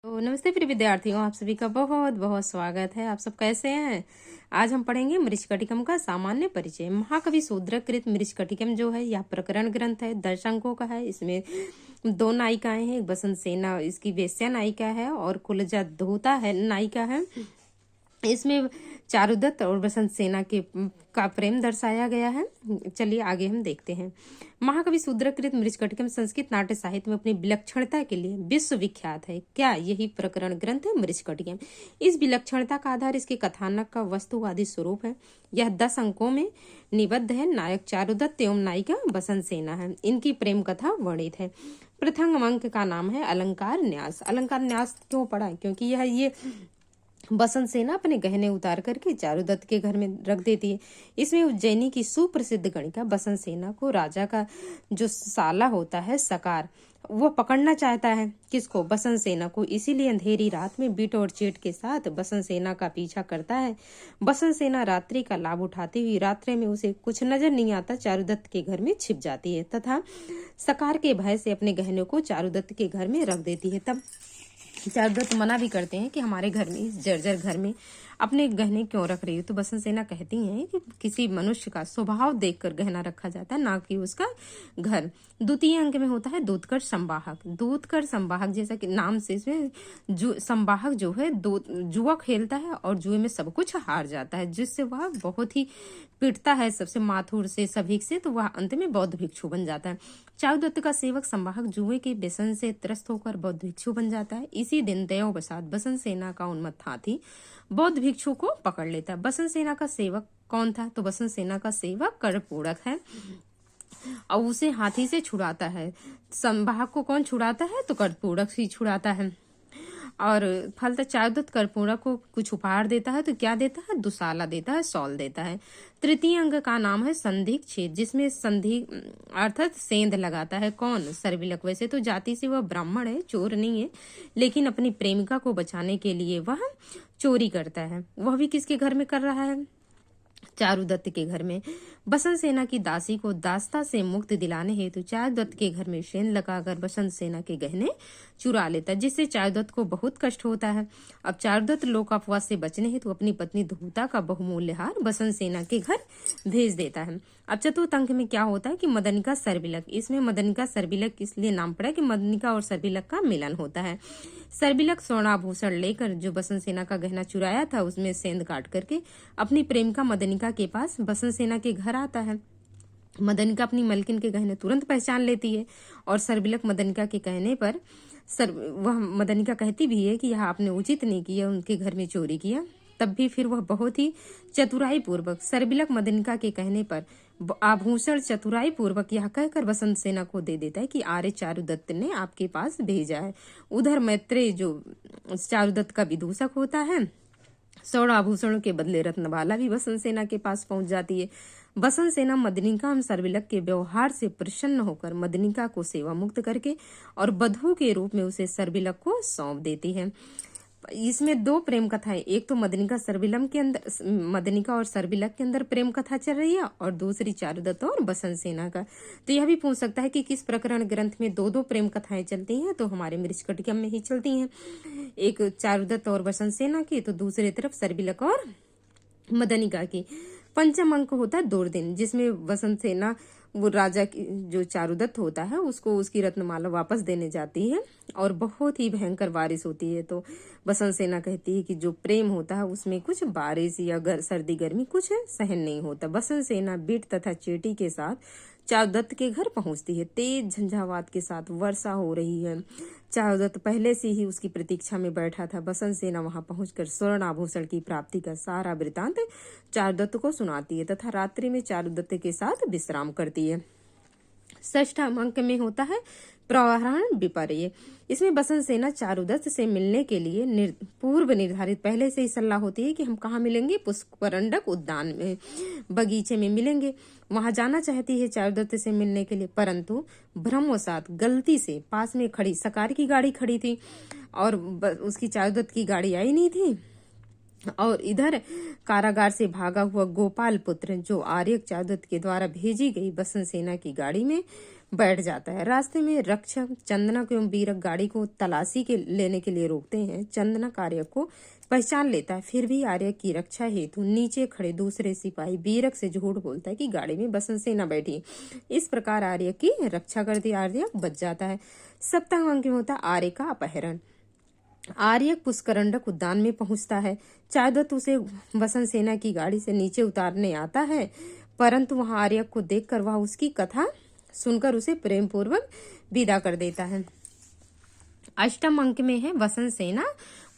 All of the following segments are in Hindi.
तो नमस्ते प्रिय विद्यार्थियों, आप सभी का बहुत बहुत स्वागत है। आप सब कैसे हैं? आज हम पढ़ेंगे मृच्छकटिकम का सामान्य परिचय। महाकवि शूद्रकृत मृच्छकटिकम जो है यह प्रकरण ग्रंथ है, 10 अंकों का है। इसमें दो नायिकाएं हैं, एक बसंत सेना इसकी वेश्या नायिका है और कुलजा धोता है नायिका है। इसमें चारुदत्त और बसंत सेना के का प्रेम दर्शाया गया है। चलिए आगे हम देखते हैं। महाकवि शूद्रकृत मृच्छकटिकम संस्कृत नाट्य साहित्य में अपनी विलक्षणता के लिए विश्वविख्यात है। क्या यही प्रकरण ग्रंथ है मृच्छकटिकम? इस विलक्षणता का आधार इसके कथानक का वस्तुवादी स्वरूप है। यह 10 अंकों में निबद्ध है। नायक चारुदत्त एवं नायिका बसंत सेना है। इनकी प्रेम कथा वर्णित है। प्रथम अंक का नाम है अलंकार न्यास। अलंकार न्यास क्यों पढ़ा? क्योंकि ये बसंत सेना अपने गहने उतार करके चारुदत्त के घर में रख देती है। इसमें उज्जैनी की सुप्रसिद्ध गणिका बसंत सेना को राजा का जो साला होता है सकार, वो पकड़ना चाहता है। किसको? बसंत सेना को। इसीलिए अंधेरी रात में बिट और चेट के साथ बसंत सेना का पीछा करता है। बसंत सेना रात्रि का लाभ उठाती हुई रात्रि में उसे कुछ नजर नहीं आता जरुदत्त के घर में छिप जाती है तथा सकार के भय से अपने गहनों को चारुदत्त के घर में रख देती है। तब चारुदत्त मना भी करते हैं कि हमारे घर में, इस जर्जर घर में अपने गहने क्यों रख रही हो? तो बसंत सेना कहती हैं कि किसी मनुष्य का स्वभाव देखकर गहना रखा जाता है, ना कि उसका घर। द्वितीय अंक में होता है दूतकर संवाहक। दूतकर संवाहक जैसा कि नाम से इसमें संवाहक जो है जुआ खेलता है और जुए में सब कुछ हार जाता है, जिससे वह बहुत ही पिटता है सबसे माथुर से, सभी से, तो वह अंत में बौद्ध भिक्षु बन जाता है। चारुदत्त का सेवक संवाहक जुए के व्यसन से त्रस्त होकर बौद्ध भिक्षु बन जाता है। इसी दिन दयोवशात बसंत सेना का उन्मत्त हाथी बौद्ध भिक्षु को पकड़ लेता है। बसंत सेना का सेवक कौन था? तो बसंत सेना का सेवक कर्पूरक है और उसे हाथी से छुड़ाता है। संवाहक को कौन छुड़ाता है? तो कर्पूरक ही छुड़ाता है। और फलतः चारुदत्त कर्पूरक को कुछ उपहार देता है। तो क्या देता है? दुशाला देता है, शॉल देता है। तृतीय अंग का नाम है संधि छेद, जिसमें संधि अर्थात सेंध लगाता है। कौन? सर्विलक। वैसे तो जाति से वह ब्राह्मण है, चोर नहीं है, लेकिन अपनी प्रेमिका को बचाने के लिए वह चोरी करता है। वह भी किसके घर में कर रहा है? चारुदत्त के घर में। बसंत सेना की दासी को दास्ता से मुक्त दिलाने हेतु चारुदत्त के घर में शेन लगाकर बसंत सेना के गहने चुरा लेता है, जिससे चारुदत्त को बहुत कष्ट होता है। अब चारुदत्त लोकापवास से बचने हेतु अपनी पत्नी धूता का बहुमूल्य हार बसंत सेना के घर भेज देता है। अब चतुर्थ अंक में क्या होता है कि मदनिका सर्विलक। इसमें मदनिका सर्विलक इसलिए नाम पड़ा कि मदनिका और सर्विलक का मिलन होता है। सर्विलक स्वर्णाभूषण लेकर जो बसंत सेना का गहना चुराया था उसमें सेंध काट करके अपनी प्रेमिका मदनिका के पास बसंत सेना के घर आता है। मदनिका अपनी मलकिन के गहने तुरंत पहचान लेती है और सर्विलक मदनिका के कहने पर वह मदनिका कहती भी है कि यह आपने उचित नहीं किया, उनके घर में चोरी किया। तब भी फिर वह बहुत ही चतुराई पूर्वक सर्विलक मदनिका के कहने पर आभूषण चतुराई पूर्वक यह कहकर बसंत सेना को दे देता है कि आर्य चारुदत्त ने आपके पास भेजा है। उधर मैत्रेय जो चारुदत्त का विदूषक होता है, स्वर्ण आभूषणों के बदले रत्नबाला भी बसंत सेना के पास पहुंच जाती है। बसंत सेना मदनिका एवं सर्विलक के व्यवहार से प्रसन्न होकर मदनिका को सेवा मुक्त करके और बधू के रूप में उसे सर्विलक को सौंप देती है। इसमें दो प्रेम कथाएं, एक तो मदनिका सर्विलम के अंदर, मदनिका और सर्विलक के अंदर प्रेम कथा चल रही है और दूसरी चारुदत्त और बसंत सेना का। तो यह भी पूछ सकता है कि किस प्रकरण ग्रंथ में दो दो प्रेम कथाएं चलती हैं? तो हमारे मृच्छकटिकम में ही चलती हैं, एक चारुदत्त और बसंत सेना की, तो दूसरी तरफ सर्विलक और मदनिका की। पंचम अंक होता है दुर्दिन, जिसमें बसंत सेना वो राजा की जो चारुदत्त होता है उसको उसकी रत्नमाला वापस देने जाती है और बहुत ही भयंकर बारिश होती है। तो बसंत सेना कहती है कि जो प्रेम होता है उसमें कुछ बारिश या सर्दी गर्मी कुछ सहन नहीं होता। बसंत सेना बिट तथा चेटी के साथ चारुदत्त के घर पहुंचती है। तेज झंझावात के साथ वर्षा हो रही है। चारुदत्त पहले से ही उसकी प्रतीक्षा में बैठा था। बसंत सेना वहां पहुंचकर स्वर्ण आभूषण की प्राप्ति का सारा वृतांत चारुदत्त को सुनाती है तथा रात्रि में चारुदत्त के साथ विश्राम करती है। षष्ठ अंक में होता है प्रहरण विपर्य। इसमें बसंत सेना चारुदत्त से मिलने के लिए पूर्व निर्धारित पहले से ही सलाह होती है कि हम कहाँ मिलेंगे? पुष्परंडक उद्यान में, बगीचे में मिलेंगे। वहां जाना चाहती है चारुदत्त से मिलने के लिए, परंतु भ्रमवशात गलती से पास में खड़ी सकार की गाड़ी खड़ी थी और उसकी चारुदत्त की गाड़ी आई नहीं थी। और इधर कारागार से भागा हुआ गोपाल पुत्र जो आर्यक चारुदत्त के द्वारा भेजी गई बसंत सेना की गाड़ी में बैठ जाता है। रास्ते में रक्षक चंदनक एवं बीरक गाड़ी को तलाशी के लेने के लिए रोकते हैं। चंदनक आर्यक को पहचान लेता है, फिर भी आर्यक की रक्षा हेतु नीचे खड़े दूसरे सिपाही बीरक से झूठ बोलता है कि गाड़ी में बसंत सेना बैठी। इस प्रकार आर्यक की रक्षा करती आर्यक बच जाता है। सप्तम अंक में होता है आर्य का अपहरण। आर्यक पुष्करंडक उद्यान में पहुंचता है। चारुदत्त उसे बसंत सेना की गाड़ी से नीचे उतारने आता है, परंतु वहां आर्यक को देखकर वह उसकी कथा सुनकर उसे प्रेम पूर्वक विदा कर देता है। अष्टम अंक में है बसंत सेना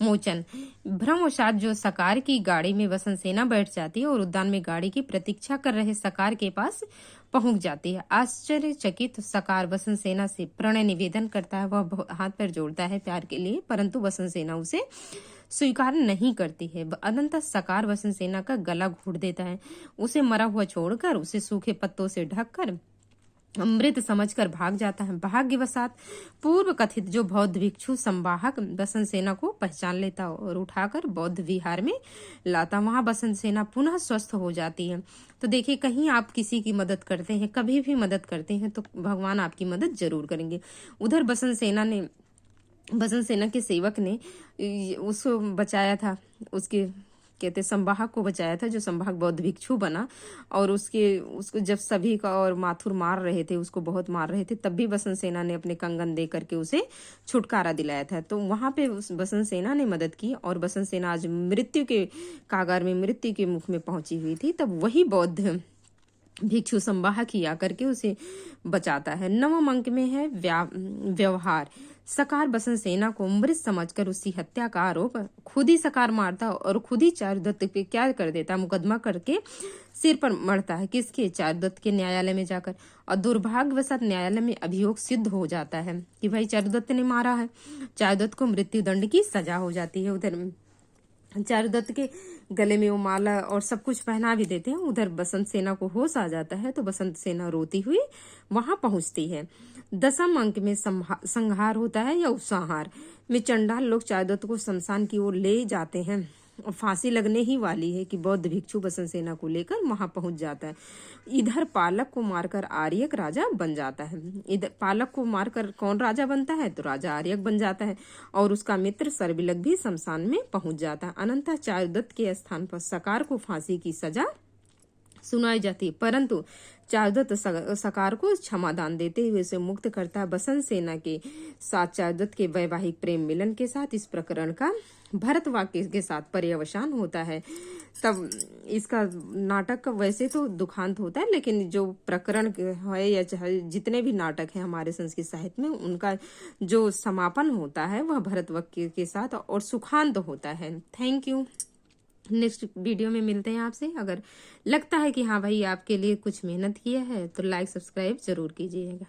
मोचन। भ्रमवशात जो सकार की गाड़ी में बसंत सेना बैठ जाती है और उद्यान में गाड़ी की प्रतीक्षा कर रहे सकार के पास पहुंच जाती है। आश्चर्यचकित सकार बसंत सेना से प्रणय निवेदन करता है। वह हाथ पैर जोड़ता है प्यार के लिए, परंतु बसंत सेना उसे स्वीकार नहीं करती है। अनंतः सकार बसंत सेना का गला घोट देता है। उसे मरा हुआ छोड़कर उसे सूखे पत्तों से ढककर अमृत समझकर भाग जाता है। भाग्यवशात पूर्व कथित जो बौद्ध भिक्षु संवाहक बसंत सेना को पहचान लेता और उठाकर बौद्ध विहार में लाता। वहां बसंत सेना पुनः स्वस्थ हो जाती है। तो देखिए, कहीं आप किसी की मदद करते हैं, कभी भी मदद करते हैं, तो भगवान आपकी मदद जरूर करेंगे। उधर बसंत सेना के सेवक ने उसको बचाया था, उसके कहते संवाहक को बचाया था, जो संवाहक बौद्ध भिक्षु बना। और उसको जब सभी का और माथुर मार रहे थे, उसको बहुत मार रहे थे, तब भी बसंत सेना ने अपने कंगन दे करके उसे छुटकारा दिलाया था। तो वहां पे उस बसंत सेना ने मदद की और बसंत सेना आज मृत्यु के कागार में, मृत्यु के मुख में पहुंची हुई थी, तब वही बौद्ध भिक्षु संवाहक ही आकर के उसे बचाता है। नवम अंक में है व्यवहार। सकार बसंत सेना को मृत समझकर उसकी हत्या का आरोप खुद ही सकार मारता और खुद ही चारुदत्त पे क्या कर देता, मुकदमा करके सिर पर मरता है। किसके? चारुदत्त के न्यायालय में जाकर। और दुर्भाग्यवशात न्यायालय में अभियोग सिद्ध हो जाता है कि भाई चारुदत्त ने मारा है। चारुदत्त को मृत्यु दंड की सजा हो जाती है। उधर चारुदत्त के गले में वो माला और सब कुछ पहना भी देते हैं। उधर बसंत सेना को होश आ जाता है, तो बसंत सेना रोती हुई वहां पहुंचती है। दसम अंक में संहार होता है या उपसंहार में चंडाल लोग चारुदत्त को शमशान की ओर ले जाते हैं। फांसी लगने ही वाली है कि बौद्ध भिक्षु बसंत सेना को लेकर वहां पहुंच जाता है। इधर पालक को मारकर आर्यक राजा बन जाता है। इधर पालक को मारकर कौन राजा बनता है? तो राजा आर्यक बन जाता है। और उसका मित्र सर्विलक भी शमशान में पहुंच जाता है। अनंतः चारुदत्त के स्थान पर सकार को फांसी की सजा सुनाई जाती है, परंतु चारुदत्त सकार को क्षमादान देते हुए उसे मुक्त करता है। बसंत सेना के साथ चारुदत्त के वैवाहिक प्रेम मिलन के साथ इस प्रकरण का भरतवाक्य के साथ पर्यवसान होता है। तब इसका नाटक का वैसे तो दुखांत होता है, लेकिन जो प्रकरण है या चाहे जितने भी नाटक हैं हमारे संस्कृत साहित्य में, उनका जो समापन होता है वह भरतवाक्य के साथ और सुखांत होता है। Thank you. नेक्स्ट वीडियो में मिलते हैं आपसे। अगर लगता है कि हाँ भाई आपके लिए कुछ मेहनत किया है तो लाइक सब्सक्राइब जरूर कीजिएगा।